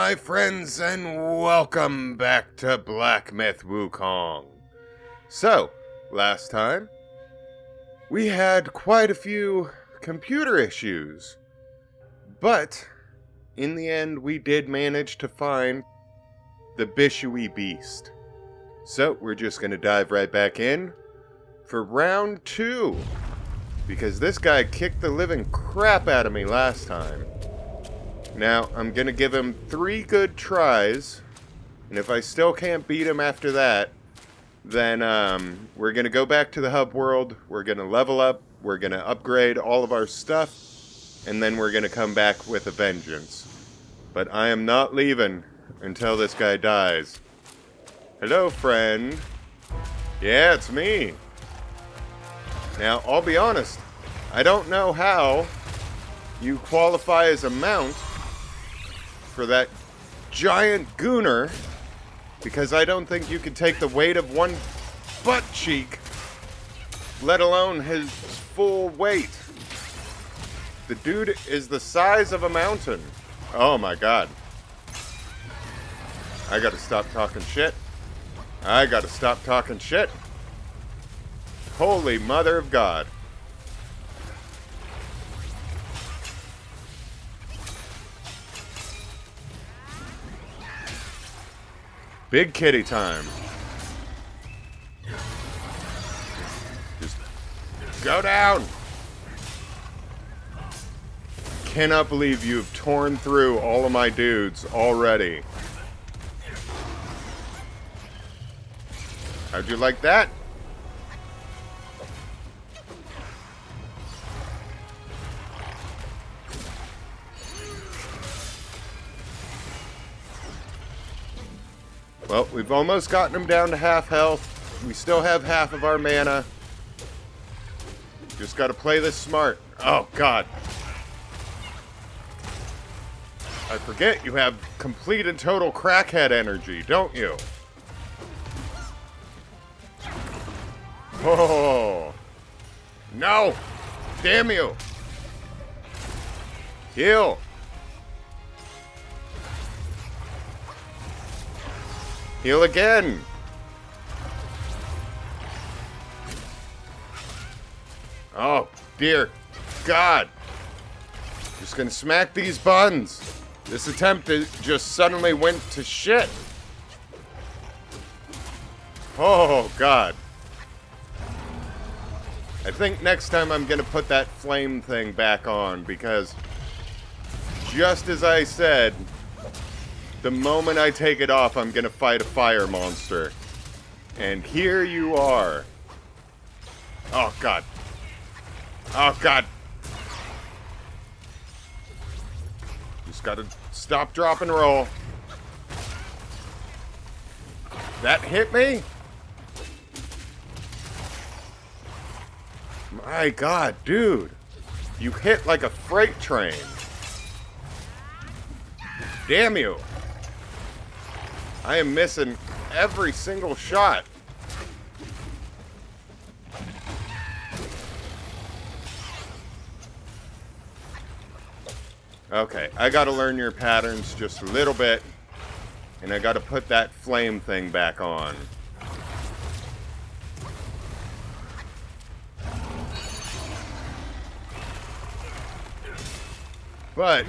my friends, and welcome back to Black Myth Wukong. So, last time, we had quite a few computer issues, but in the end, we did manage to find the Bishui Beast. So, we're just going to dive right back in for round 2, because this guy kicked the living crap out of me last time. Now, I'm going to give him 3 good tries, and if I still can't beat him after that, then we're going to go back to the hub world, we're going to level up, we're going to upgrade all of our stuff, and then we're going to come back with a vengeance. But I am not leaving until this guy dies. Hello, friend. Yeah, it's me. Now, I'll be honest, I don't know how you qualify as a mount for that giant gooner, because I don't think you could take the weight of one butt cheek, let alone his full weight. The dude is the size of a mountain. Oh my god. I gotta stop talking shit. Holy mother of God. Big kitty time. Just go down. Cannot believe you've torn through all of my dudes already. How'd you like that? Well, we've almost gotten him down to half health. We still have half of our mana. Just gotta play this smart. Oh, God. I forget you have complete and total crackhead energy, don't you? Oh. No! Damn you! Heal! Heal again! Oh, dear God! Just gonna smack these buns! This attempt just suddenly went to shit! Oh, God. I think next time I'm gonna put that flame thing back on, because just as I said, the moment I take it off, I'm gonna fight a fire monster. And here you are. Oh, God. Oh, God. Just gotta stop, drop, and roll. That hit me? My God, dude. You hit like a freight train. Damn you. I am missing every single shot. Okay, I gotta learn your patterns just a little bit, and I gotta put that flame thing back on. But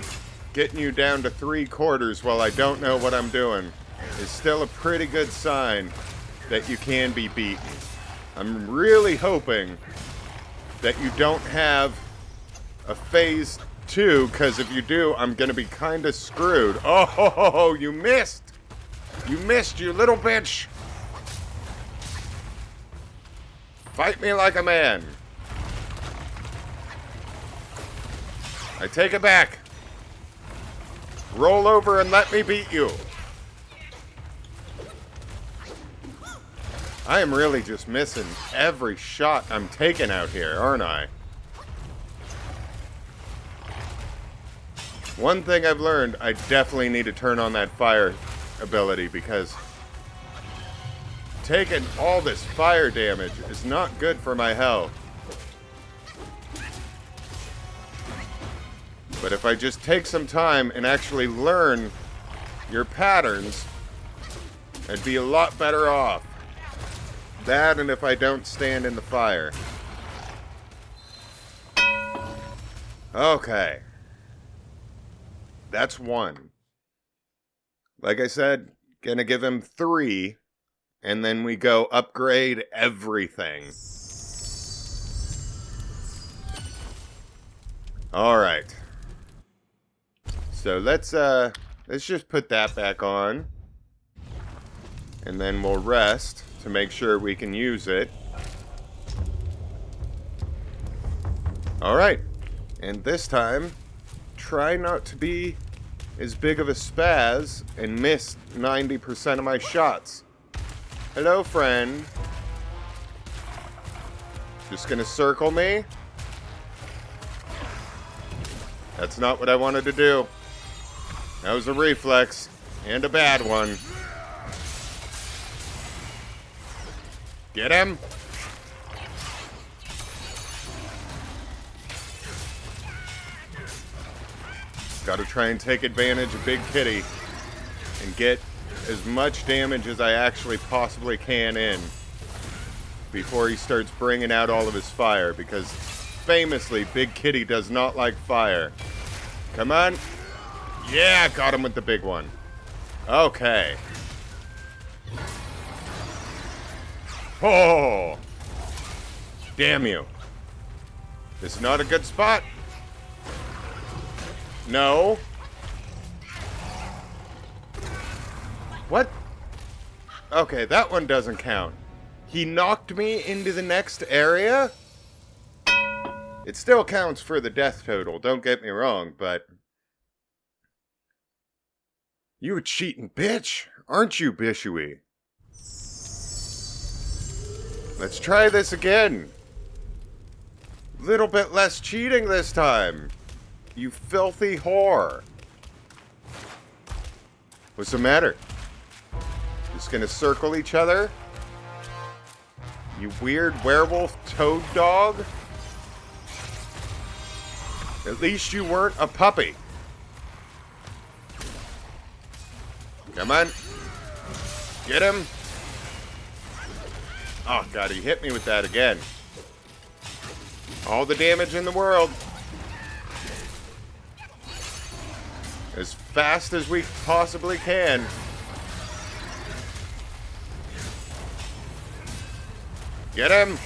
getting you down to 3/4 while I don't know what I'm doing is still a pretty good sign that you can be beaten. I'm really hoping that you don't have a phase 2, because if you do, I'm going to be kind of screwed. Oh, you missed! You missed, you little bitch! Fight me like a man. I take it back. Roll over and let me beat you. I am really just missing every shot I'm taking out here, aren't I? One thing I've learned, I definitely need to turn on that fire ability, because taking all this fire damage is not good for my health. But if I just take some time and actually learn your patterns, I'd be a lot better off. That and if I don't stand in the fire. Okay. That's 1. Like I said, gonna give him 3, and then we go upgrade everything. Alright. So let's just put that back on. And then we'll rest to make sure we can use it. Alright. And this time, try not to be as big of a spaz and miss 90% of my shots. Hello, friend. Just gonna circle me? That's not what I wanted to do. That was a reflex, and a bad one. Get him! Gotta try and take advantage of Big Kitty and get as much damage as I actually possibly can in before he starts bringing out all of his fire, because famously, Big Kitty does not like fire. Come on. Yeah, got him with the big one. Okay. Oh! Damn you. This is not a good spot. No. What? Okay, that one doesn't count. He knocked me into the next area? It still counts for the death total, don't get me wrong, but... You a cheating bitch, aren't you, Bishui? Let's try this again. Little bit less cheating this time. You filthy whore. What's the matter? Just gonna circle each other? You weird werewolf toad dog? At least you weren't a puppy. Come on. Get him. Oh, God, he hit me with that again. All the damage in the world. As fast as we possibly can. Get him.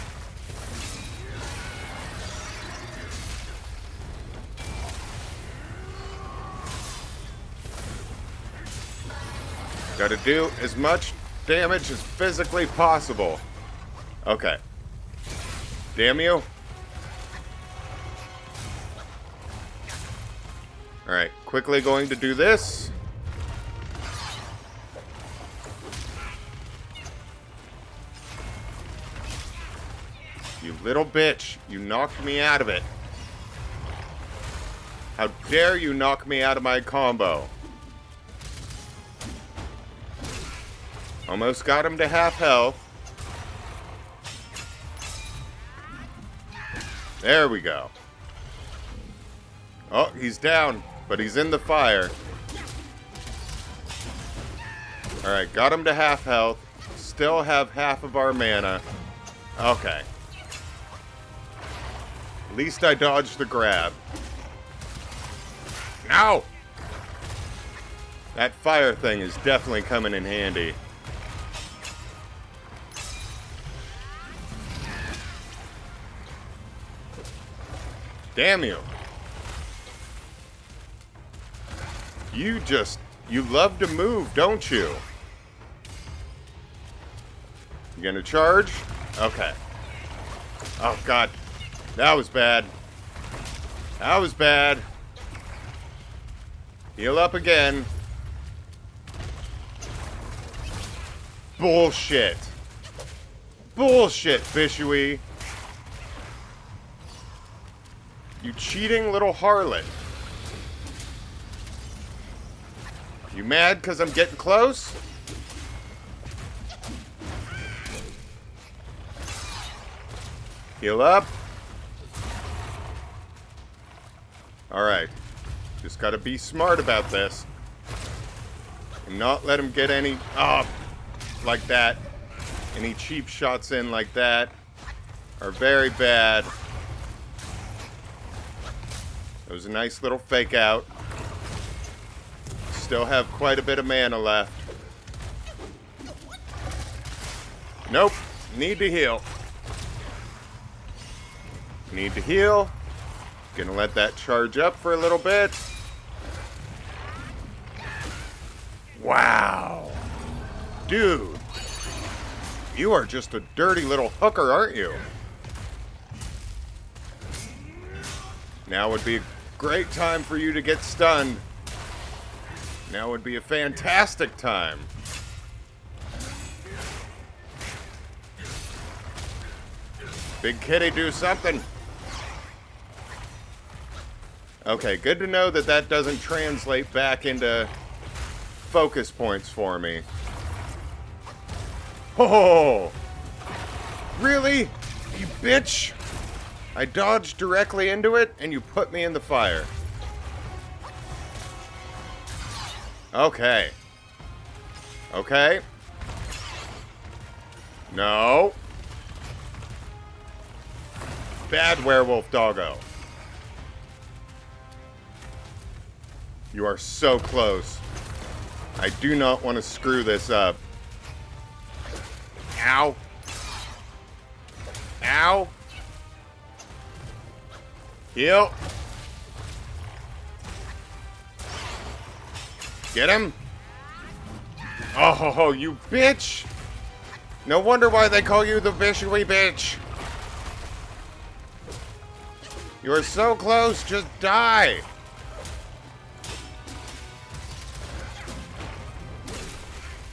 Gotta do as much damage as physically possible. Okay. Damn you. Alright, quickly going to do this. You little bitch. You knocked me out of it. How dare you knock me out of my combo. Almost got him to half health. There we go. Oh, he's down, but he's in the fire. Alright, got him to half health. Still have half of our mana. Okay. At least I dodged the grab. No! That fire thing is definitely coming in handy. Damn you. You love to move, don't you? You gonna charge? Okay. Oh, God. That was bad. That was bad. Heal up again. Bullshit. Bullshit, Bishui. You cheating little harlot. You mad because I'm getting close? Heal up. Alright. Just gotta be smart about this. And not let him get any... like that. Any cheap shots in like that are very bad. It was a nice little fake out. Still have quite a bit of mana left. Nope. Need to heal. Need to heal. Gonna let that charge up for a little bit. Wow. Dude. You are just a dirty little hooker, aren't you? Now would be a great time for you to get stunned. Now would be a fantastic time. Big kitty, do something. Okay, good to know that that doesn't translate back into focus points for me. Oh! Really? You bitch! I dodged directly into it, and you put me in the fire. Okay. Okay. No. Bad werewolf doggo. You are so close. I do not want to screw this up. Ow. Ow. Heal. Get him. Oh, you bitch. No wonder why they call you the bishy bitch. You are so close. Just die.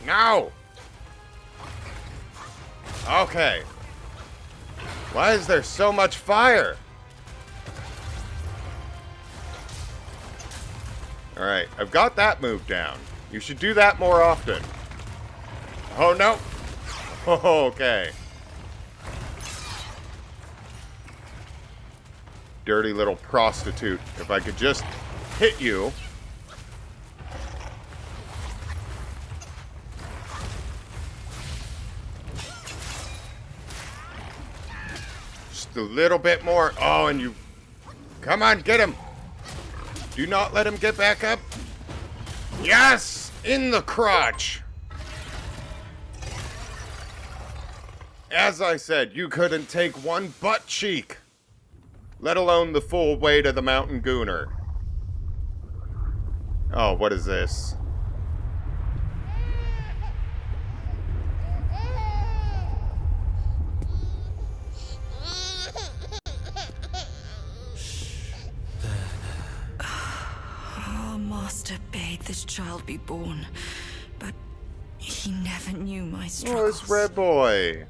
No. Okay. Why is there so much fire? Alright, I've got that move down. You should do that more often. Oh, no. Oh, okay. Dirty little prostitute. If I could just hit you. Just a little bit more. Oh, and you... Come on, get him. Do not let him get back up. Yes! In the crotch. As I said, you couldn't take one butt cheek. Let alone the full weight of the Mountain Gooner. Oh, what is this? Our master bade this child be born, but he never knew my struggles. Oh, this red boy.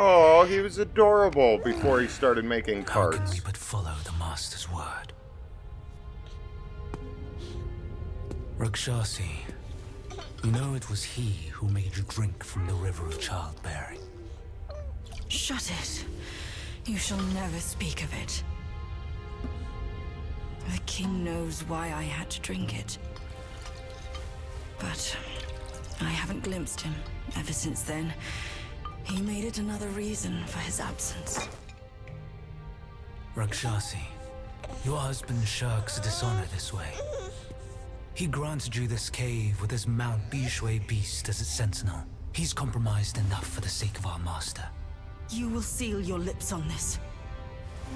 Oh, he was adorable before he started making cards. How can we but follow the master's word? Rakshasi, you know it was he who made you drink from the river of childbearing. Shut it. You shall never speak of it. The king knows why I had to drink it. But I haven't glimpsed him ever since then. He made it another reason for his absence. Rakshasi, your husband shirks dishonor this way. He granted you this cave with his Mount Bishui beast as its sentinel. He's compromised enough for the sake of our master. You will seal your lips on this.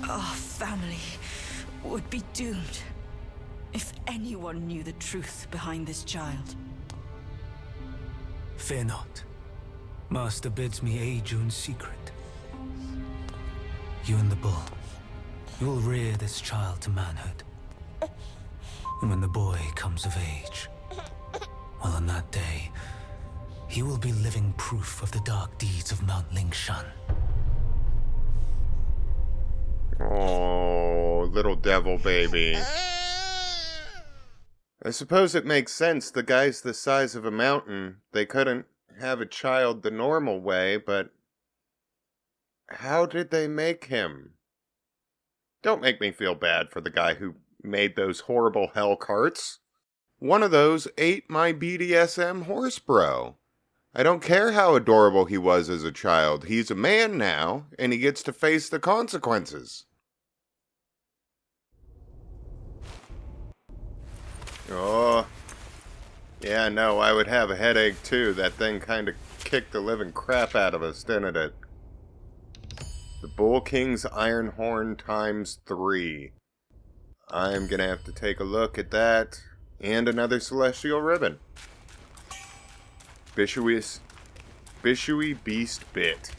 Our family would be doomed if anyone knew the truth behind this child. Fear not. Master bids me aid you in secret. You and the bull, you will rear this child to manhood. And when the boy comes of age, well, on that day, he will be living proof of the dark deeds of Mount Lingshan. Oh, little devil baby. I suppose it makes sense. The guy's the size of a mountain. They couldn't have a child the normal way, but how did they make him? Don't make me feel bad for the guy who made those horrible hell carts. One of those ate my BDSM horse bro. I don't care how adorable he was as a child. He's a man now, and he gets to face the consequences. Oh, yeah, no, I would have a headache too. That thing kind of kicked the living crap out of us, didn't it? The Bull King's Iron Horn times 3. I'm gonna have to take a look at that. And another Celestial Ribbon. Bishowy Beast Bit.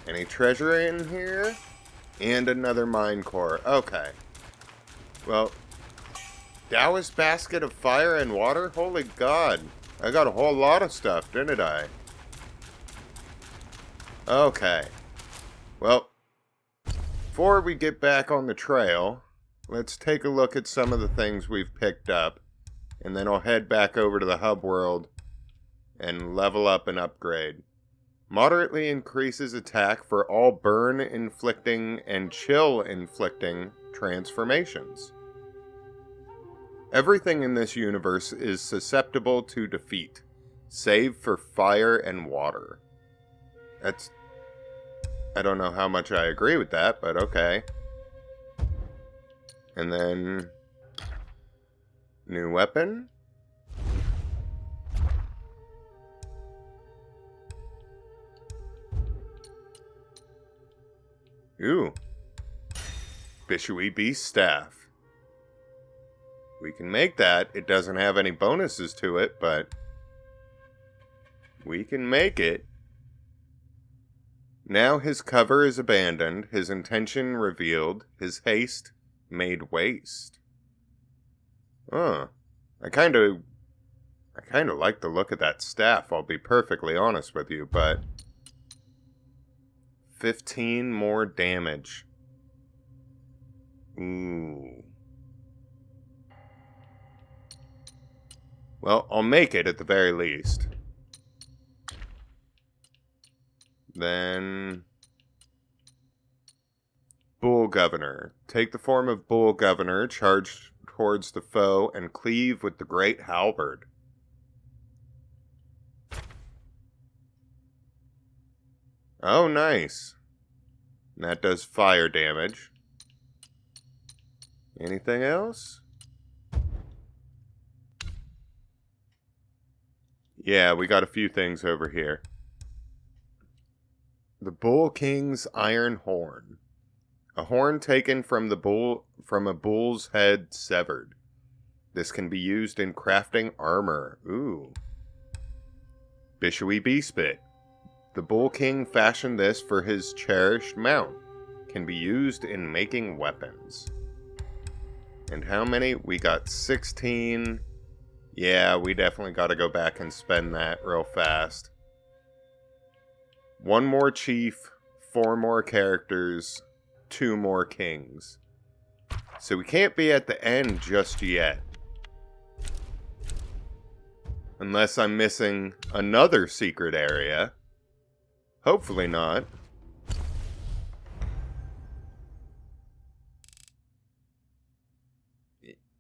Any treasure in here? And another Mine Core. Okay. Well, Taoist Basket of Fire and Water? Holy God. I got a whole lot of stuff, didn't I? Okay. Well, before we get back on the trail, let's take a look at some of the things we've picked up. And then I'll head back over to the hub world and level up and upgrade. Moderately increases attack for all burn inflicting and chill inflicting transformations. Everything in this universe is susceptible to defeat, save for fire and water. I don't know how much I agree with that, but okay. And then new weapon. Ooh. Bishowy Beast Staff. We can make that. It doesn't have any bonuses to it, but we can make it. Now his cover is abandoned, his intention revealed, his haste made waste. I kind of like the look of that staff, I'll be perfectly honest with you, but 15 more damage. Ooh. Well, I'll make it at the very least. Then Bull Governor. Take the form of Bull Governor, charge towards the foe, and cleave with the great halberd. Oh, nice. And that does fire damage. Anything else? Yeah, we got a few things over here. The Bull King's Iron Horn. A horn taken from a bull's head severed. This can be used in crafting armor. Ooh. Bishowy Beast Bit. The Bull King fashioned this for his cherished mount. Can be used in making weapons. And how many? We got 16. Yeah, we definitely got to go back and spend that real fast. 1 more chief, 4 more characters, 2 more kings. So we can't be at the end just yet. Unless I'm missing another secret area. Hopefully not.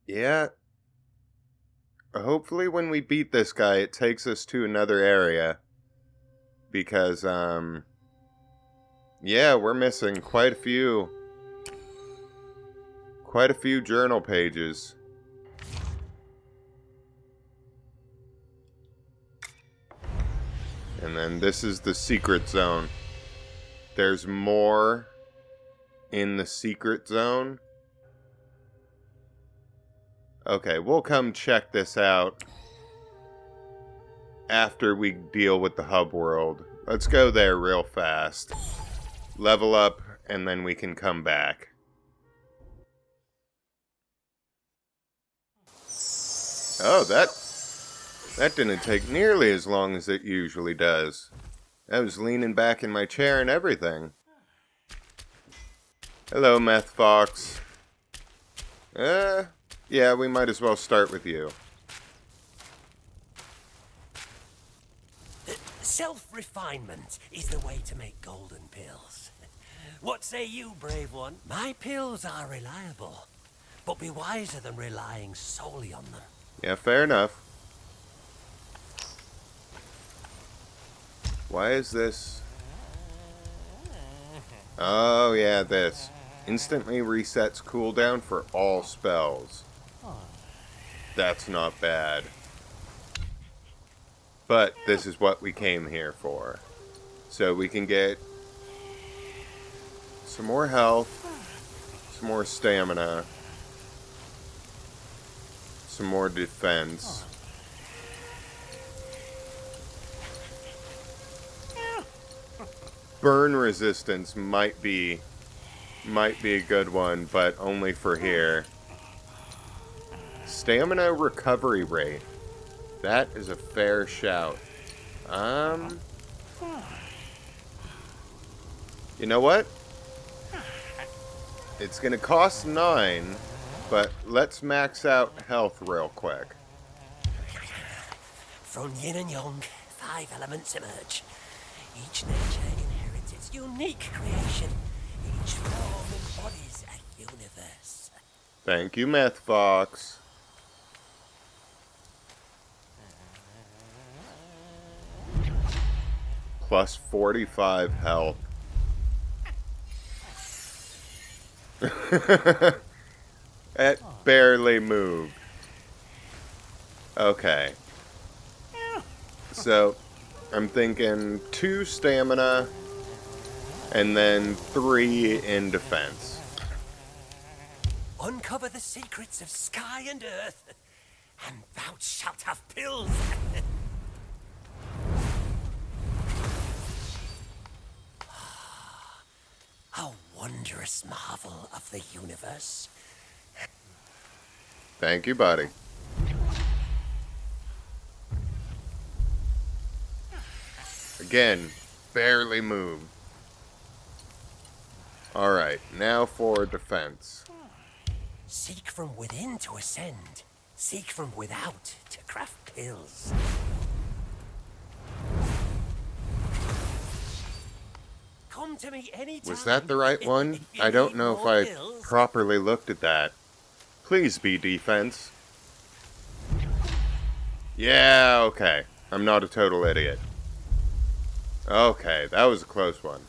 Yeah. Hopefully when we beat this guy, it takes us to another area. Because, yeah, we're missing quite a few journal pages. And then this is the secret zone. There's more in the secret zone. Okay, we'll come check this out after we deal with the hub world. Let's go there real fast. Level up, and then we can come back. Oh, that didn't take nearly as long as it usually does. I was leaning back in my chair and everything. Hello, Meth Fox. Yeah, we might as well start with you. Self-refinement is the way to make golden pills. What say you, brave one? My pills are reliable. but be wiser than relying solely on them. Yeah, fair enough. Why is this? Oh, yeah, this. Instantly resets cooldown for all spells. That's not bad. But this is what we came here for. So we can get some more health, some more stamina, some more defense. Burn resistance might be a good one, but only for here. Stamina recovery rate. That is a fair shout. You know what? It's gonna cost 9, but let's max out health real quick. From yin and yang, 5 elements emerge. Each nature inherits its unique creation. Each form embodies a universe. Thank you, Meth Fox. Plus 45 health. It barely moved. Okay. So, I'm thinking 2 stamina and then 3 in defense. Uncover the secrets of sky and earth, and thou shalt have pills. A wondrous marvel of the universe. Thank you, buddy. Again, barely moved. Alright, now for defense. Seek from within to ascend. Seek from without to craft pills. Come to me anytime. Was that the right one? I don't know if I properly looked at that. Please be defense. Yeah, okay. I'm not a total idiot. Okay, that was a close one.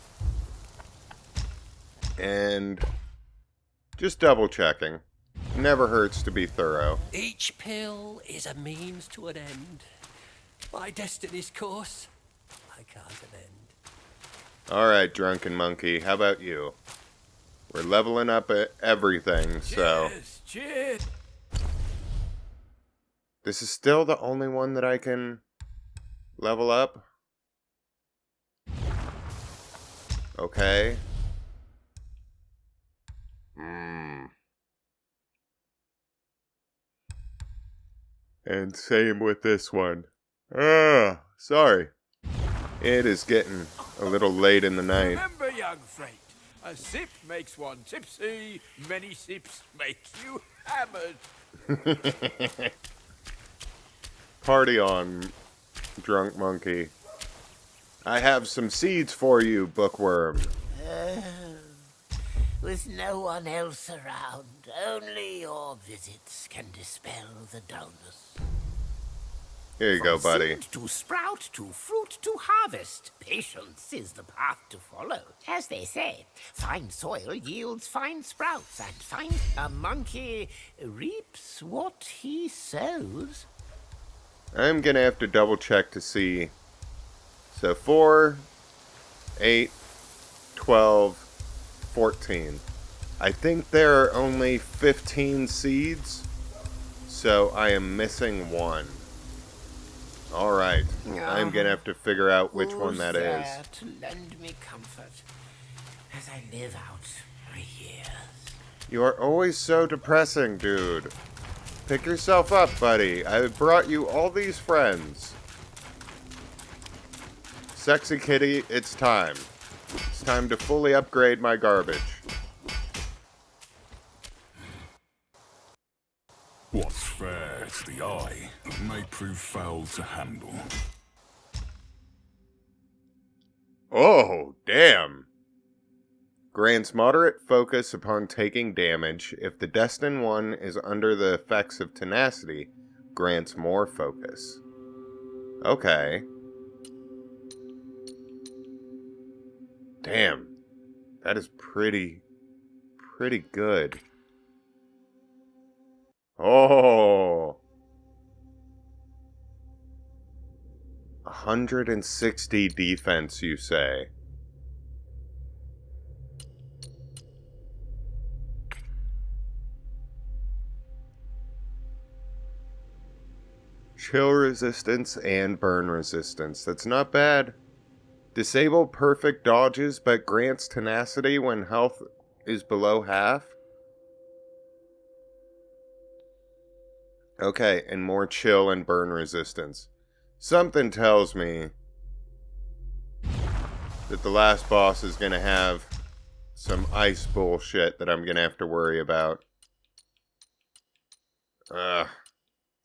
And just double checking. Never hurts to be thorough. Each pill is a means to an end. My destiny's course, I can't amend. Alright, drunken monkey, how about you? We're leveling up at everything, so... Cheers. This is still the only one that I can level up? Okay. And same with this one. Sorry. It is getting a little late in the night. Remember, young friend, a sip makes one tipsy, many sips make you hammered. Party on, drunk monkey. I have some seeds for you, bookworm. With no one else around, only your visits can dispel the dullness. Here you go, From buddy. seed to sprout, to fruit, to harvest, patience is the path to follow. As they say, fine soil yields fine sprouts, and fine a monkey reaps what he sows. I'm gonna have to double check to see. So 4, 8, 12, 14. I think there are only 15 seeds, so I am missing one. Alright, I'm gonna have to figure out which one that Who's is. there to lend me comfort as I live out my years? You are always so depressing, dude. Pick yourself up, buddy. I brought you all these friends. Sexy kitty, it's time. It's time to fully upgrade my garbage. What's fair to the eye may prove foul to handle. Oh, damn. Grants moderate focus upon taking damage. If the destined one is under the effects of tenacity, grants more focus. Okay. Damn. That is pretty good. Oh. 160 defense, you say? Chill resistance and burn resistance. That's not bad. Disable perfect dodges, but grants tenacity when health is below half. Okay, and more chill and burn resistance. Something tells me that the last boss is going to have some ice bullshit that I'm going to have to worry about.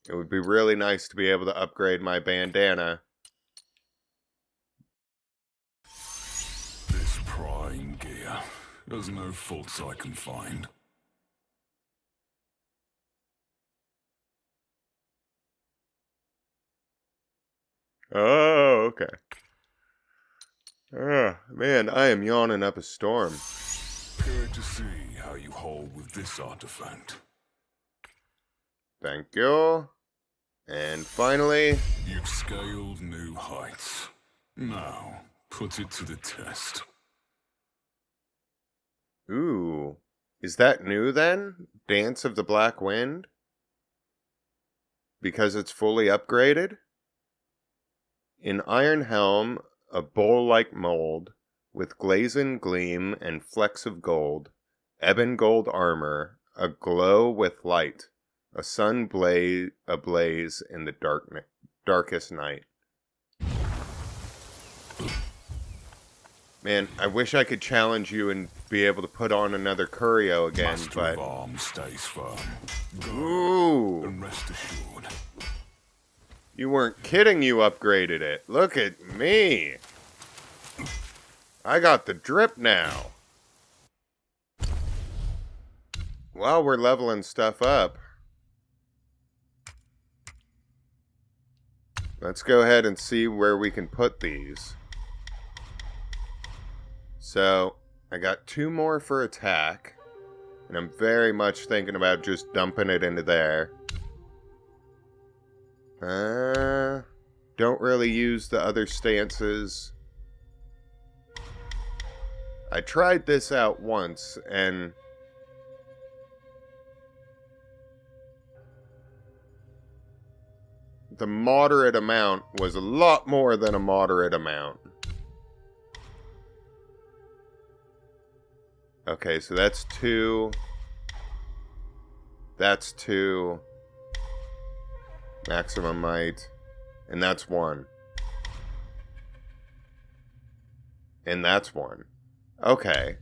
It would be really nice to be able to upgrade my bandana. This prying gear. There's no faults I can find. Oh, okay. Man, I am yawning up a storm. Care to see how you hold with this artifact? Thank you. And finally... You've scaled new heights. Now, put it to the test. Ooh. Is that new then? Dance of the Black Wind? Because it's fully upgraded? In Iron Helm, a bowl-like mold, with glazing gleam and flecks of gold, ebon gold armor, aglow with light, a sun ablaze in the darkest night. Man, I wish I could challenge you and be able to put on another Curio again, Master but... of arms stays firm. Go Ooh! and rest assured. You weren't kidding, you upgraded it. Look at me. I got the drip now. While we're leveling stuff up, let's go ahead and see where we can put these. So, I got 2 more for attack, and I'm very much thinking about just dumping it into there. Don't really use the other stances. I tried this out once, and the moderate amount was a lot more than a moderate amount. Okay, so that's 2. That's 2. Maximum might. And that's 1. And that's 1. Okay.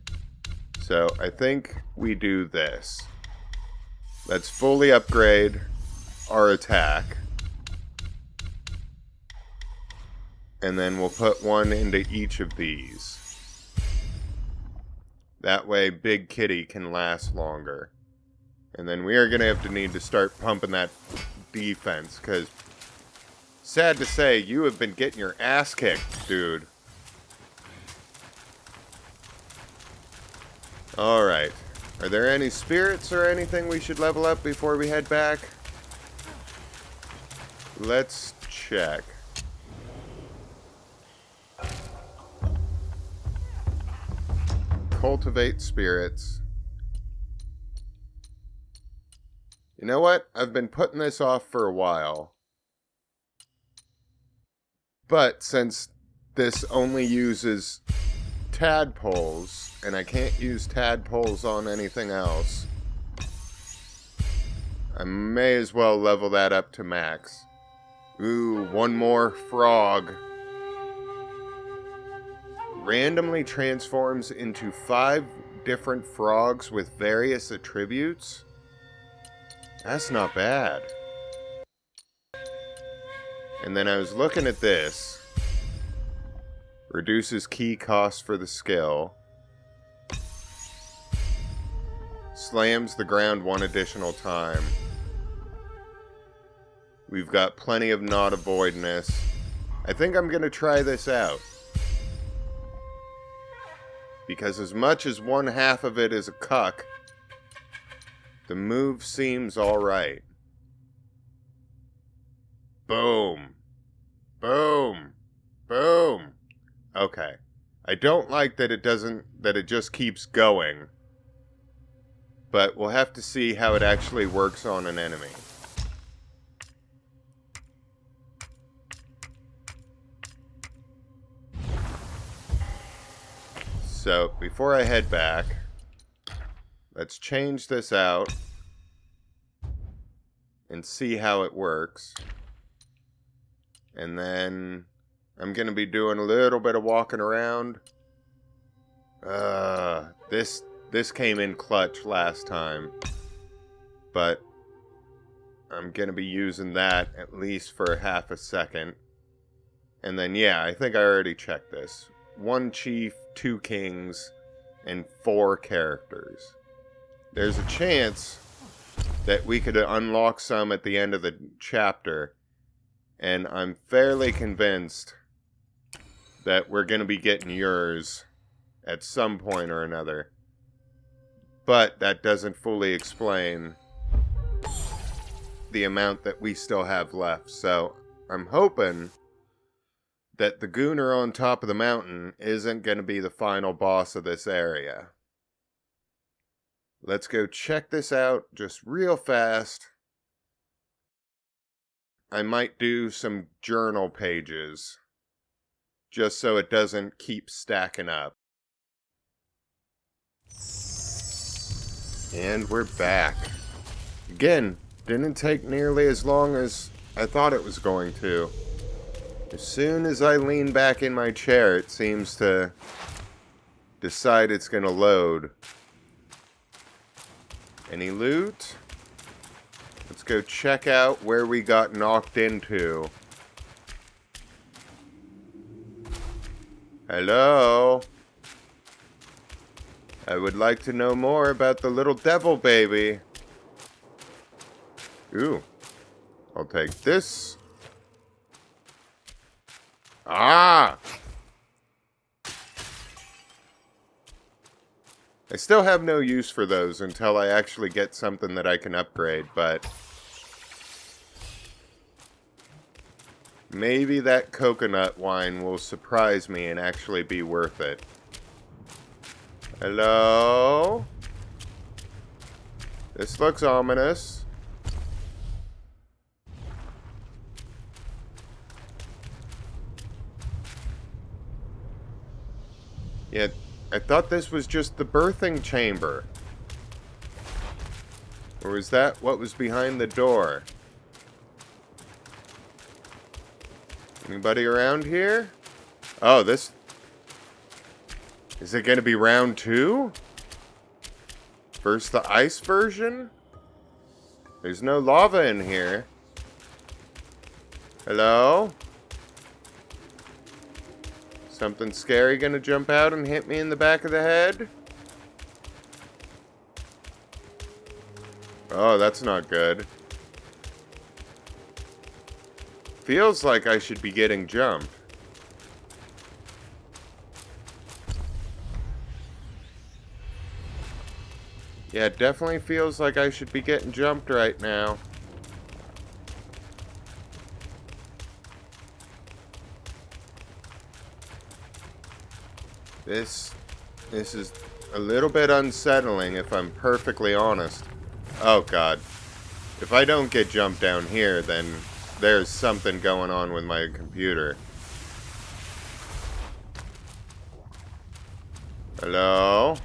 So I think we do this. Let's fully upgrade our attack. And then we'll put 1 into each of these. That way Big Kitty can last longer. And then we are going to need to start pumping that defense, because sad to say, you have been getting your ass kicked, dude. Alright. Are there any spirits or anything we should level up before we head back? Let's check. Cultivate spirits. You know what? I've been putting this off for a while. But since this only uses tadpoles, and I can't use tadpoles on anything else, I may as well level that up to max. Ooh, 1 more frog. Randomly transforms into 5 different frogs with various attributes? That's not bad. And then I was looking at this. Reduces key cost for the skill. slams the ground one additional time. We've got plenty of not avoidness. I think I'm going to try this out. Because as much as one half of it is a cuck, the move seems alright. Boom. Boom. Boom. Okay. I don't like that it just keeps going. But we'll have to see how it actually works on an enemy. So, before I head back, let's change this out and see how it works. And then I'm going to be doing a little bit of walking around. This came in clutch last time. But I'm going to be using that at least for half a second. And then, yeah, I think I already checked this. 1 chief, 2 kings, and 4 characters. There's a chance that we could unlock some at the end of the chapter, and I'm fairly convinced that we're going to be getting yours at some point or another. But that doesn't fully explain the amount that we still have left, so I'm hoping that the Gooner on top of the mountain isn't going to be the final boss of this area. Let's go check this out just real fast. I might do some journal pages, just so it doesn't keep stacking up. And we're back. Again, didn't take nearly as long as I thought it was going to. As soon as I lean back in my chair, it seems to decide it's going to load. Any loot? Let's go check out where we got knocked into. Hello? I would like to know more about the little devil baby. Ooh. I'll take this. Ah! I still have no use for those until I actually get something that I can upgrade, but maybe that coconut wine will surprise me and actually be worth it. Hello? This looks ominous. Yeah, I thought this was just the birthing chamber. Or was that what was behind the door? Anybody around here? Oh, this... Is it going to be round 2? First the ice version? There's no lava in here. Hello? Something scary gonna jump out and hit me in the back of the head? Oh, that's not good. Feels like I should be getting jumped. Yeah, it definitely feels like I should be getting jumped right now. This is a little bit unsettling, if I'm perfectly honest. Oh, God. If I don't get jumped down here, then there's something going on with my computer. Hello?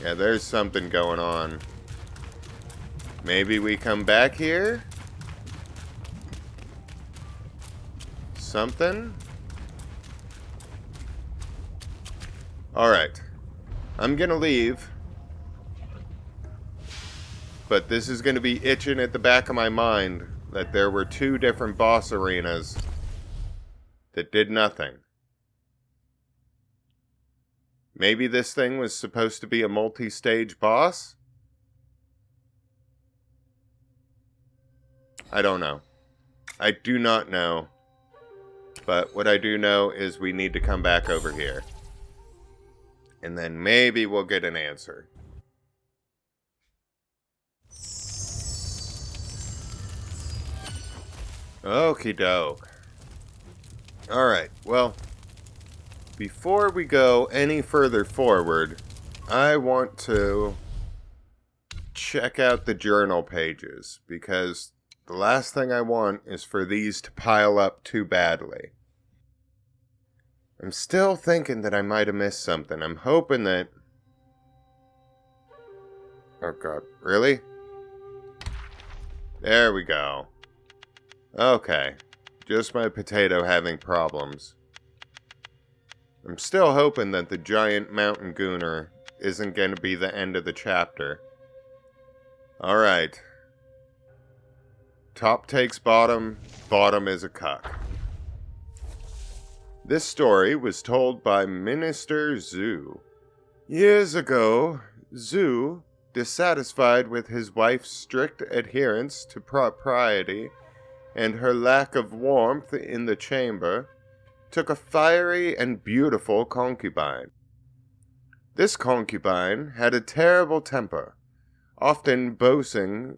Yeah, there's something going on. Maybe we come back here? Something? Alright. I'm gonna leave. But this is gonna be itching at the back of my mind that there were 2 different boss arenas that did nothing. Maybe this thing was supposed to be a multi-stage boss? I don't know. I do not know. But what I do know is we need to come back over here. And then maybe we'll get an answer. Okie doke. Alright, well, before we go any further forward, I want to check out the journal pages, because the last thing I want is for these to pile up too badly. I'm still thinking that I might have missed something. I'm hoping that... Oh god, really? There we go. Okay, just my potato having problems. I'm still hoping that the giant Mountain Gooner isn't going to be the end of the chapter. Alright. Top takes bottom, bottom is a cuck. This story was told by Minister Zhu. Years ago, Zhu, dissatisfied with his wife's strict adherence to propriety and her lack of warmth in the chamber, took a fiery and beautiful concubine. This concubine had a terrible temper, often bossing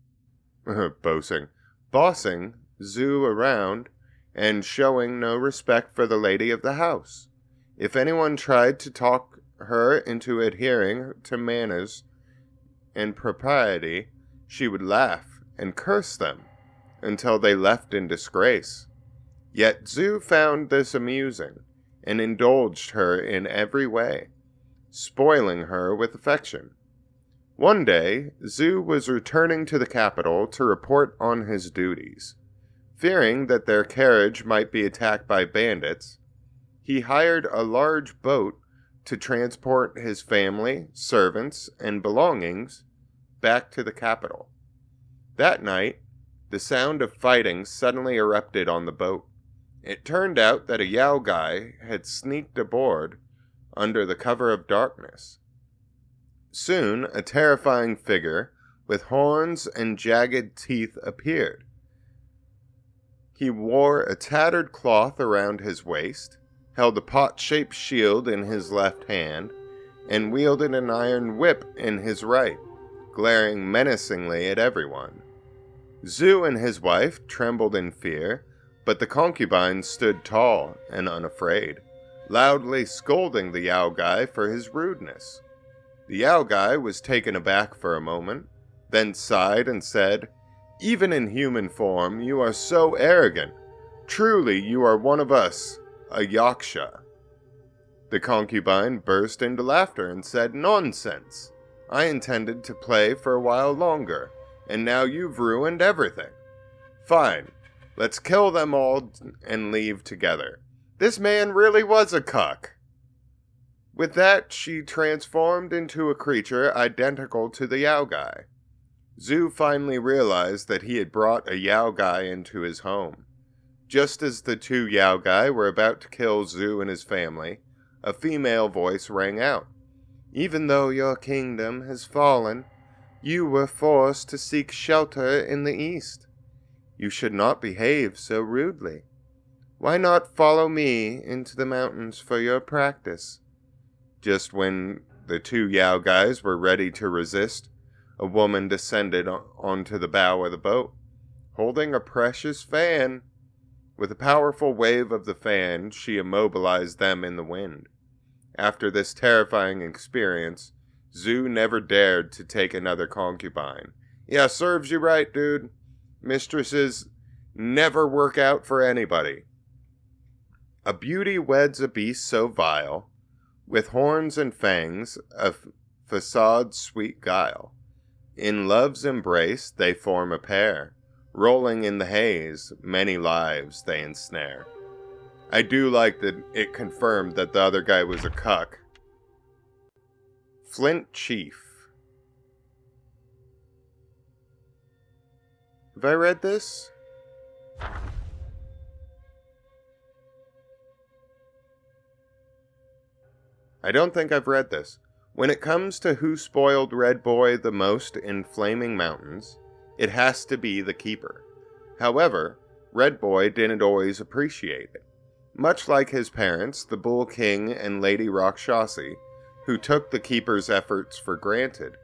Zhu around and showing no respect for the lady of the house. If anyone tried to talk her into adhering to manners and propriety, she would laugh and curse them until they left in disgrace. Yet Zhu found this amusing and indulged her in every way, spoiling her with affection. One day, Zhu was returning to the capital to report on his duties. Fearing that their carriage might be attacked by bandits, he hired a large boat to transport his family, servants, and belongings back to the capital. That night, the sound of fighting suddenly erupted on the boat. It turned out that a Yao guy had sneaked aboard under the cover of darkness. Soon, a terrifying figure with horns and jagged teeth appeared. He wore a tattered cloth around his waist, held a pot-shaped shield in his left hand, and wielded an iron whip in his right, glaring menacingly at everyone. Zhu and his wife trembled in fear, but the concubine stood tall and unafraid, loudly scolding the Yao guy for his rudeness. The Yao guy was taken aback for a moment, then sighed and said, "Even in human form, you are so arrogant. Truly, you are one of us, a yaksha." The concubine burst into laughter and said, "Nonsense! I intended to play for a while longer, and now you've ruined everything. Fine, let's kill them all and leave together. This man really was a cuck." With that, she transformed into a creature identical to the Yao guy. Zhu finally realized that he had brought a Yao guy into his home. Just as the two Yao guy were about to kill Zhu and his family, a female voice rang out. "Even though your kingdom has fallen, you were forced to seek shelter in the east. You should not behave so rudely. Why not follow me into the mountains for your practice?" Just when the two Yao guys were ready to resist, a woman descended onto the bow of the boat, holding a precious fan. With a powerful wave of the fan, she immobilized them in the wind. After this terrifying experience, Zhu never dared to take another concubine. Yeah, serves you right, dude. Mistresses never work out for anybody. A beauty weds a beast so vile, with horns and fangs, a facade sweet guile. In love's embrace they form a pair, rolling in the haze, many lives they ensnare. I do like that it confirmed that the other guy was a cuck. Flint Chief. Have I read this? I don't think I've read this. When it comes to who spoiled Red Boy the most in Flaming Mountains, it has to be the Keeper. However, Red Boy didn't always appreciate it. Much like his parents, the Bull King and Lady Rakshasi, who took the Keeper's efforts for granted.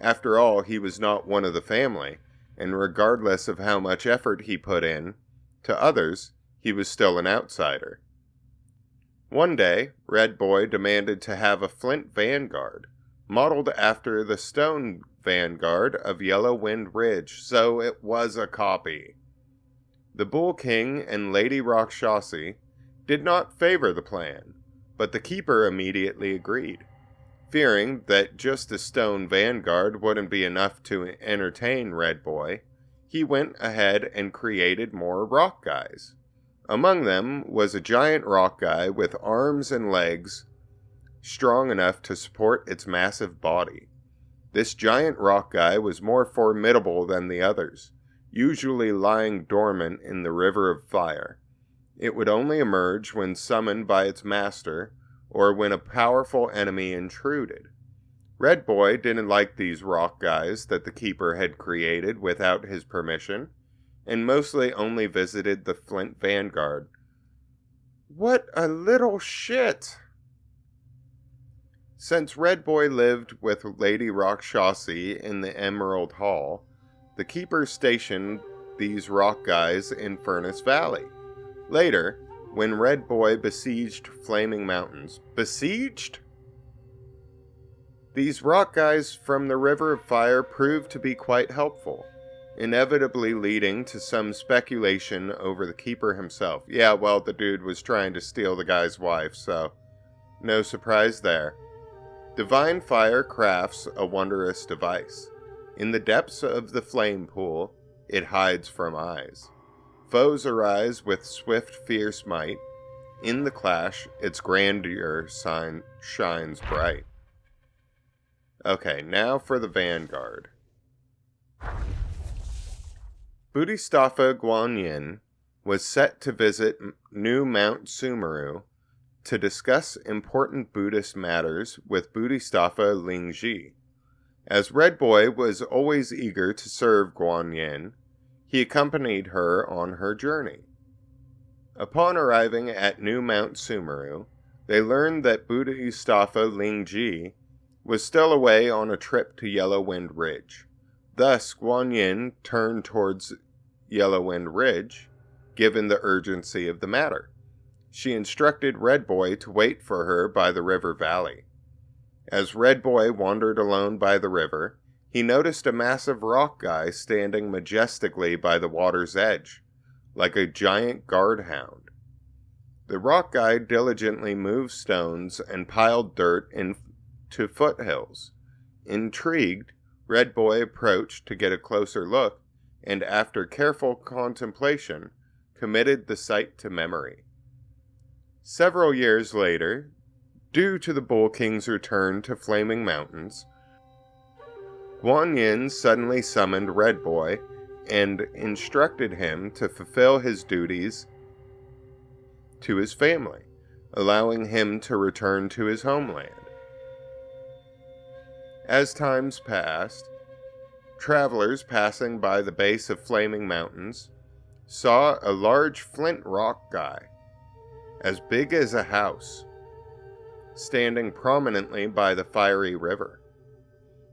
After all, he was not one of the family, and regardless of how much effort he put in, to others, he was still an outsider. One day, Red Boy demanded to have a flint vanguard, modeled after the stone vanguard of Yellow Wind Ridge, so it was a copy. The Bull King and Lady Rakshasi did not favor the plan, but the Keeper immediately agreed. Fearing that just a stone vanguard wouldn't be enough to entertain Red Boy, he went ahead and created more rock guys. Among them was a giant rock guy with arms and legs strong enough to support its massive body. This giant rock guy was more formidable than the others, usually lying dormant in the river of fire. It would only emerge when summoned by its master, or when a powerful enemy intruded. Red Boy didn't like these rock guys that the Keeper had created without his permission, and mostly only visited the Flint Vanguard. What a little shit! Since Red Boy lived with Lady Rakshasi in the Emerald Hall, the Keeper stationed these rock guys in Furnace Valley. Later, when Red Boy besieged Flaming Mountains. Besieged? These rock guys from the River of Fire proved to be quite helpful, inevitably leading to some speculation over the Keeper himself. Yeah, well, the dude was trying to steal the guy's wife, so no surprise there. Divine Fire crafts a wondrous device. In the depths of the flame pool, it hides from eyes. Foes arise with swift, fierce might. In the clash, its grandeur shines bright. Okay, now for the Vanguard. Bodhisattva Guanyin was set to visit New Mount Sumeru to discuss important Buddhist matters with Bodhisattva Lingji. As Red Boy was always eager to serve Guanyin, he accompanied her on her journey. Upon arriving at New Mount Sumeru, they learned that Bodhisattva Lingji was still away on a trip to Yellow Wind Ridge. Thus, Guanyin turned towards Yellow Wind Ridge, given the urgency of the matter. She instructed Red Boy to wait for her by the river valley. As Red Boy wandered alone by the river, he noticed a massive rock guy standing majestically by the water's edge, like a giant guard hound. The rock guy diligently moved stones and piled dirt into foothills. Intrigued, Red Boy approached to get a closer look, and after careful contemplation, committed the sight to memory. Several years later, due to the Bull King's return to Flaming Mountains, Guanyin suddenly summoned Red Boy and instructed him to fulfill his duties to his family, allowing him to return to his homeland. As times passed, travelers passing by the base of Flaming Mountains saw a large flint rock guy, as big as a house, standing prominently by the fiery river.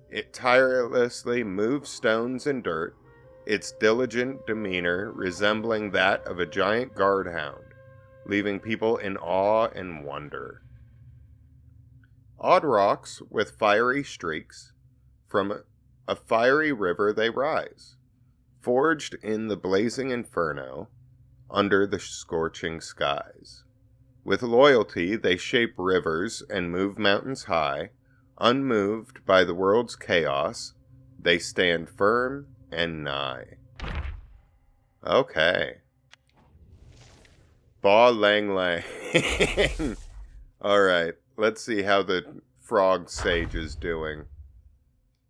It tirelessly moved stones and dirt, its diligent demeanor resembling that of a giant guard hound, leaving people in awe and wonder. Odd rocks with fiery streaks, from a fiery river they rise, forged in the blazing inferno, under the scorching skies. With loyalty they shape rivers and move mountains high. Unmoved by the world's chaos, they stand firm and nigh. Okay. Ba lang lang. Alright, let's see how the frog sage is doing.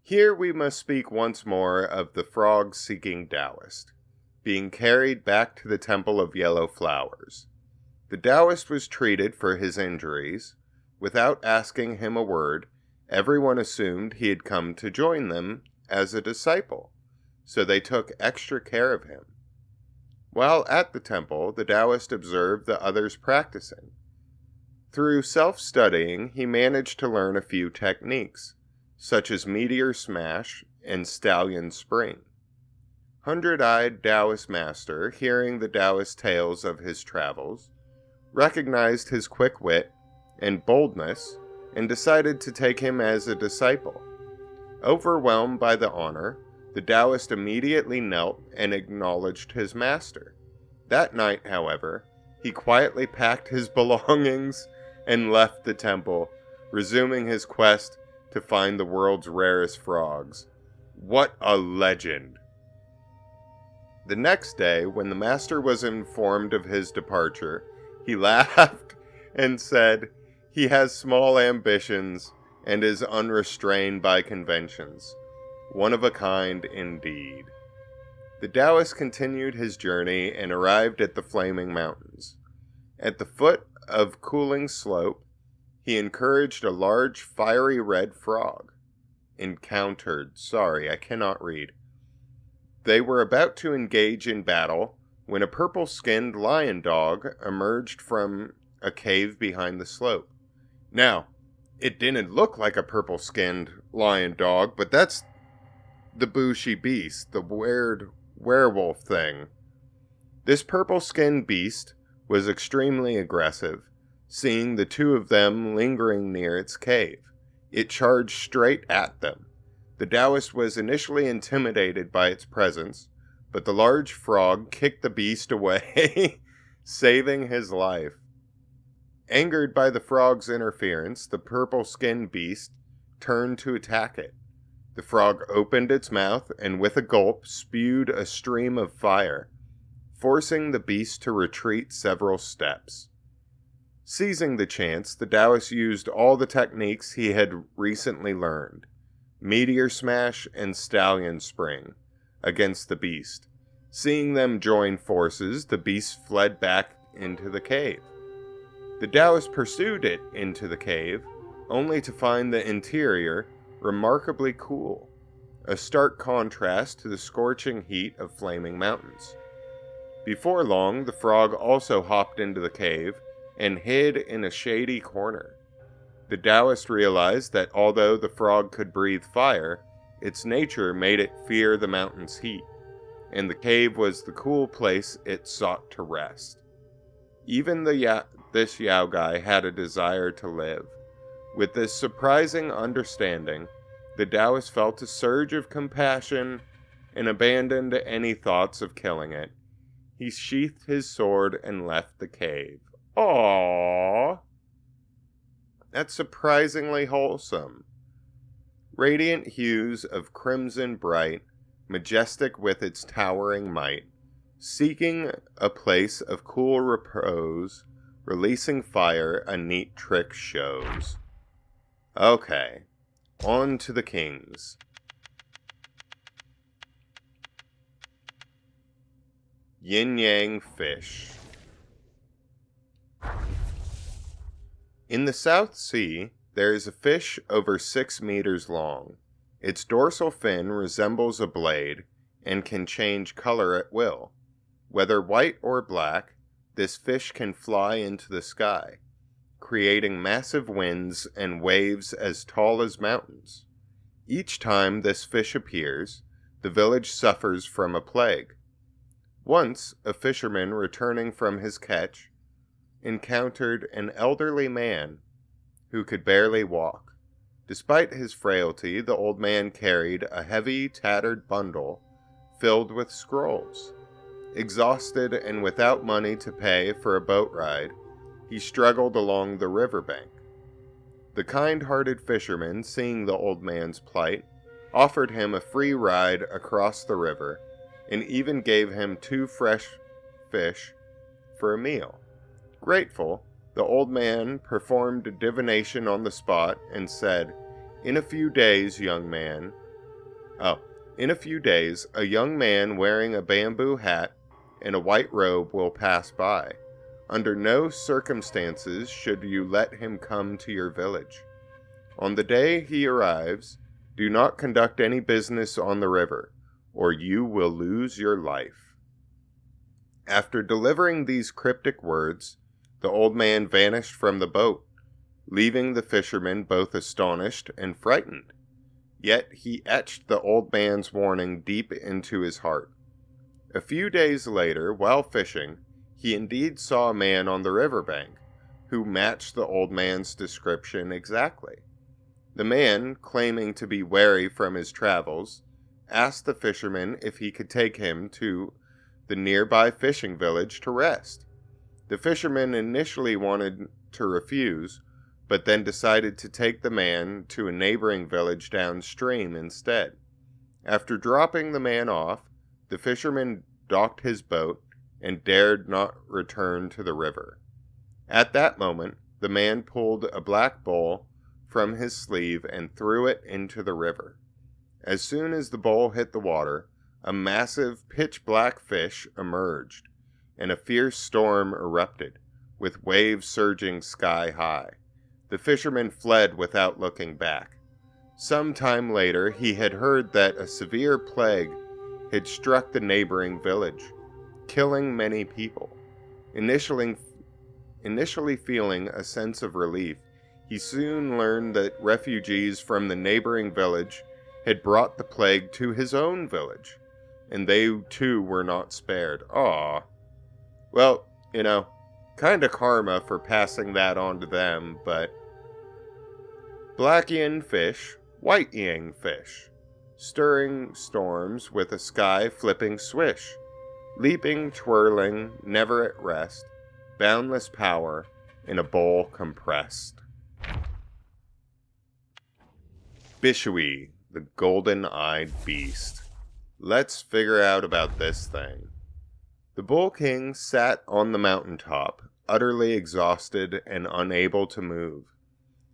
Here we must speak once more of the frog-seeking Taoist, being carried back to the Temple of Yellow Flowers. The Taoist was treated for his injuries, Without asking him a word, everyone assumed he had come to join them as a disciple, so they took extra care of him. While at the temple, the Taoist observed the others practicing. Through self-studying, he managed to learn a few techniques, such as Meteor Smash and Stallion Spring. Hundred-eyed Taoist master, hearing the Taoist tales of his travels, recognized his quick wit and boldness and decided to take him as a disciple. Overwhelmed by the honor, the Taoist immediately knelt and acknowledged his master. That night, however, he quietly packed his belongings and left the temple, resuming his quest to find the world's rarest frogs. What a legend! The next day, when the master was informed of his departure, he laughed and said, "He has small ambitions and is unrestrained by conventions. One of a kind indeed." The Taoist continued his journey and arrived at the Flaming Mountains. At the foot of Cooling Slope, he encountered a large fiery red frog. I cannot read. They were about to engage in battle when a purple-skinned lion dog emerged from a cave behind the slope. Now, it didn't look like a purple-skinned lion dog, but that's the Bushi beast, the weird werewolf thing. This purple-skinned beast was extremely aggressive. Seeing the two of them lingering near its cave, it charged straight at them. The Taoist was initially intimidated by its presence, but the large frog kicked the beast away, saving his life. Angered by the frog's interference, the purple-skinned beast turned to attack it. The frog opened its mouth and with a gulp spewed a stream of fire, forcing the beast to retreat several steps. Seizing the chance, the Taoist used all the techniques he had recently learned, Meteor Smash and Stallion Spring, against the beast. Seeing them join forces, the beast fled back into the cave. The Taoist pursued it into the cave, only to find the interior remarkably cool, a stark contrast to the scorching heat of Flaming Mountains. Before long, the frog also hopped into the cave and hid in a shady corner. The Taoist realized that although the frog could breathe fire, its nature made it fear the mountain's heat, and the cave was the cool place it sought to rest. Even this Yao guy had a desire to live. With this surprising understanding, the Taoist felt a surge of compassion and abandoned any thoughts of killing it. He sheathed his sword and left the cave. Aww! That's surprisingly wholesome. Radiant hues of crimson bright, majestic with its towering might, seeking a place of cool repose, releasing fire a neat trick shows. Okay, on to the kings. Yin-yang fish. In the South Sea, there is a fish over 6 meters long. Its dorsal fin resembles a blade and can change color at will. Whether white or black, this fish can fly into the sky, creating massive winds and waves as tall as mountains. Each time this fish appears, the village suffers from a plague. Once, a fisherman returning from his catch encountered an elderly man who could barely walk. Despite his frailty, the old man carried a heavy, tattered bundle filled with scrolls. Exhausted and without money to pay for a boat ride, he struggled along the riverbank. The kind-hearted fisherman, seeing the old man's plight, offered him a free ride across the river and even gave him 2 fresh fish for a meal. Grateful, the old man performed a divination on the spot and said, In a few days, a young man wearing a bamboo hat and a white robe will pass by. Under no circumstances should you let him come to your village. On the day he arrives, do not conduct any business on the river, or you will lose your life." After delivering these cryptic words, the old man vanished from the boat, leaving the fisherman both astonished and frightened. Yet he etched the old man's warning deep into his heart. A few days later, while fishing, he indeed saw a man on the riverbank, who matched the old man's description exactly. The man, claiming to be weary from his travels, asked the fisherman if he could take him to the nearby fishing village to rest. The fisherman initially wanted to refuse, but then decided to take the man to a neighboring village downstream instead. After dropping the man off, the fisherman docked his boat and dared not return to the river. At that moment, the man pulled a black bowl from his sleeve and threw it into the river. As soon as the bowl hit the water, a massive pitch-black fish emerged, and a fierce storm erupted, with waves surging sky-high. The fisherman fled without looking back. Some time later, he had heard that a severe plague had struck the neighboring village, killing many people. Initially feeling a sense of relief, he soon learned that refugees from the neighboring village had brought the plague to his own village, and they too were not spared. Aww. Well, kinda karma for passing that on to them, but black yin fish, white yang fish, stirring storms with a sky flipping swish, leaping, twirling, never at rest, boundless power in a bowl compressed. Bishui, the golden-eyed beast. Let's figure out about this thing. The Bull King sat on the mountaintop, utterly exhausted and unable to move.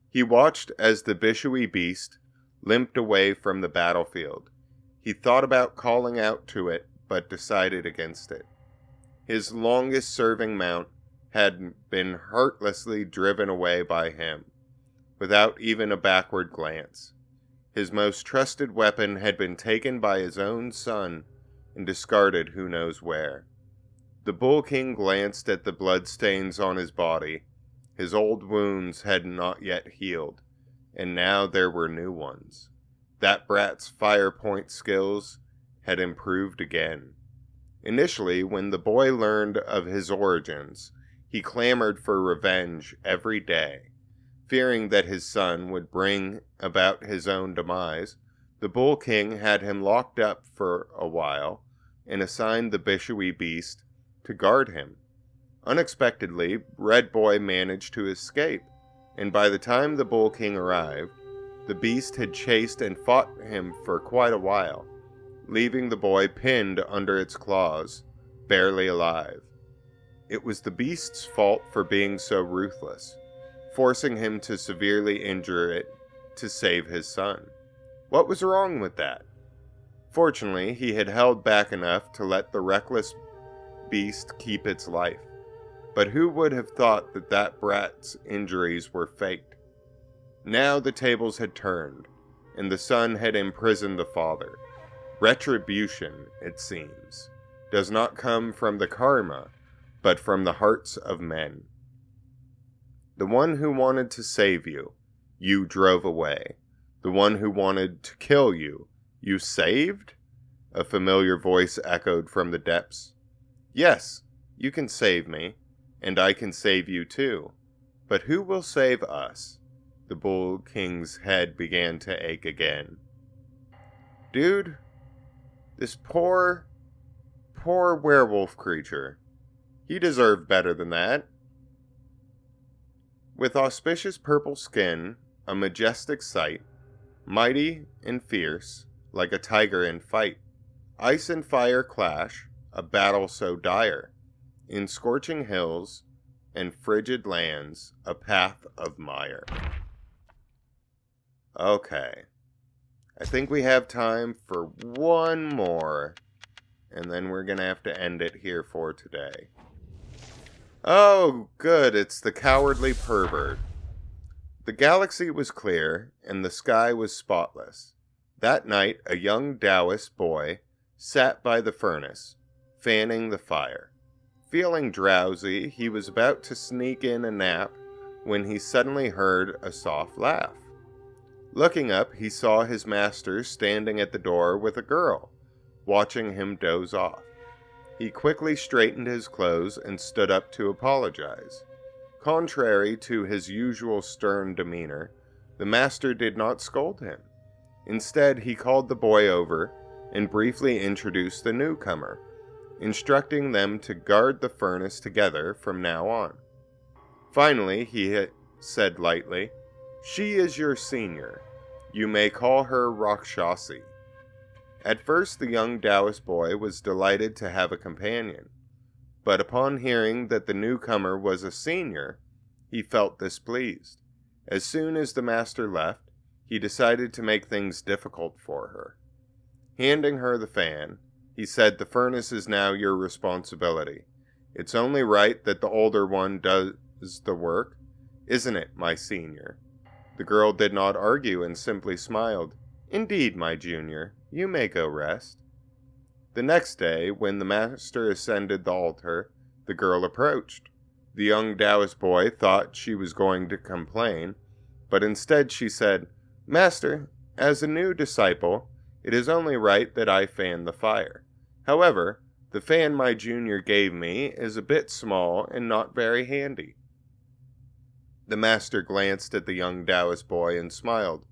He watched as the Bishui beast limped away from the battlefield. He thought about calling out to it, but decided against it. His longest-serving mount had been heartlessly driven away by him, without even a backward glance. His most trusted weapon had been taken by his own son and discarded who knows where. The Bull King glanced at the bloodstains on his body. His old wounds had not yet healed, and now there were new ones. That brat's fire point skills had improved again. Initially, when the boy learned of his origins, he clamored for revenge every day. Fearing that his son would bring about his own demise, the Bull King had him locked up for a while and assigned the Bishui beast to guard him. Unexpectedly, Red Boy managed to escape, and by the time the Bull King arrived, the beast had chased and fought him for quite a while, leaving the boy pinned under its claws, barely alive. It was the beast's fault for being so ruthless, forcing him to severely injure it to save his son. What was wrong with that? Fortunately, he had held back enough to let the reckless beast keep its life. But who would have thought that that brat's injuries were faked? Now the tables had turned, and the son had imprisoned the father. Retribution, it seems, does not come from the karma, but from the hearts of men. The one who wanted to save you, you drove away. The one who wanted to kill you, you saved? A familiar voice echoed from the depths. Yes, you can save me, and I can save you too. But who will save us? The Bull King's head began to ache again. Dude, this poor werewolf creature, he deserved better than that. With auspicious purple skin, a majestic sight, mighty and fierce, like a tiger in fight, ice and fire clash, a battle so dire, in scorching hills and frigid lands, a path of mire. Okay, I think we have time for one more, and then we're gonna have to end it here for today. Oh, good, it's the cowardly pervert. The galaxy was clear, and the sky was spotless. That night, a young Taoist boy sat by the furnace, fanning the fire. Feeling drowsy, he was about to sneak in a nap when he suddenly heard a soft laugh. Looking up, he saw his master standing at the door with a girl, watching him doze off. He quickly straightened his clothes and stood up to apologize. Contrary to his usual stern demeanor, the master did not scold him. Instead, he called the boy over and briefly introduced the newcomer, instructing them to guard the furnace together from now on. Finally, he said lightly, "She is your senior. You may call her Rakshasi." At first, the young Taoist boy was delighted to have a companion, but upon hearing that the newcomer was a senior, he felt displeased. As soon as the master left, he decided to make things difficult for her. Handing her the fan, he said, "The furnace is now your responsibility. It's only right that the older one does the work, isn't it, my senior?" The girl did not argue and simply smiled. "Indeed, my junior, you may go rest." The next day, when the master ascended the altar, the girl approached. The young Taoist boy thought she was going to complain, but instead she said, "Master, as a new disciple, it is only right that I fan the fire. However, the fan my junior gave me is a bit small and not very handy." The master glanced at the young Taoist boy and smiled.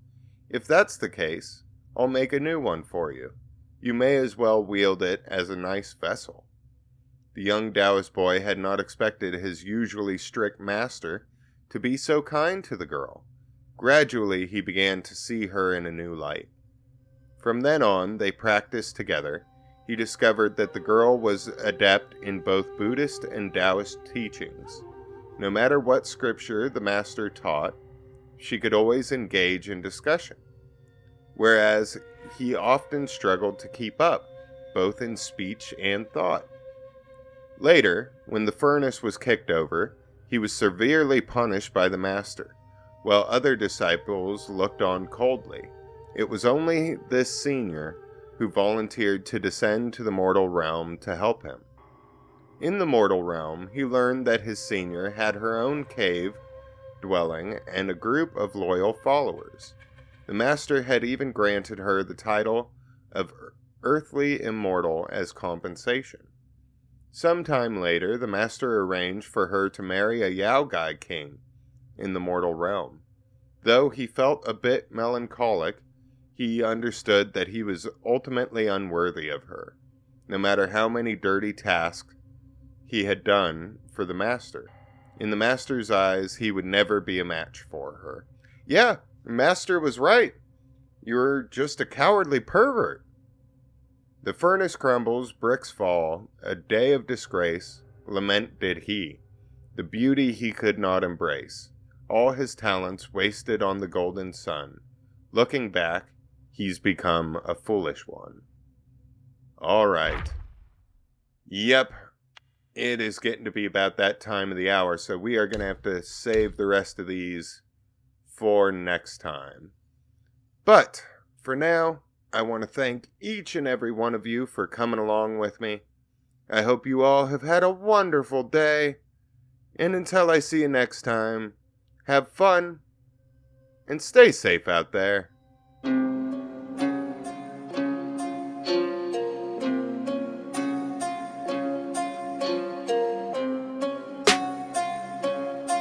"If that's the case, I'll make a new one for you. You may as well wield it as a nice vessel." The young Taoist boy had not expected his usually strict master to be so kind to the girl. Gradually, he began to see her in a new light. From then on, they practiced together. He discovered that the girl was adept in both Buddhist and Taoist teachings. No matter what scripture the master taught, she could always engage in discussion, whereas he often struggled to keep up, both in speech and thought. Later, when the furnace was kicked over, he was severely punished by the master, while other disciples looked on coldly. It was only this senior who volunteered to descend to the mortal realm to help him. In the mortal realm, he learned that his senior had her own cave dwelling and a group of loyal followers. The master had even granted her the title of earthly immortal as compensation. Sometime later, the master arranged for her to marry a Yaogai king in the mortal realm. Though he felt a bit melancholic, he understood that he was ultimately unworthy of her, no matter how many dirty tasks he had done for the master. In the master's eyes, he would never be a match for her. "Yeah, the master was right. You're just a cowardly pervert." The furnace crumbles, bricks fall, a day of disgrace, lament did he, the beauty he could not embrace, all his talents wasted on the golden sun. Looking back, he's become a foolish one. All right. Yep. It is getting to be about that time of the hour, so we are going to have to save the rest of these for next time. But, for now, I want to thank each and every one of you for coming along with me. I hope you all have had a wonderful day, and until I see you next time, have fun, and stay safe out there.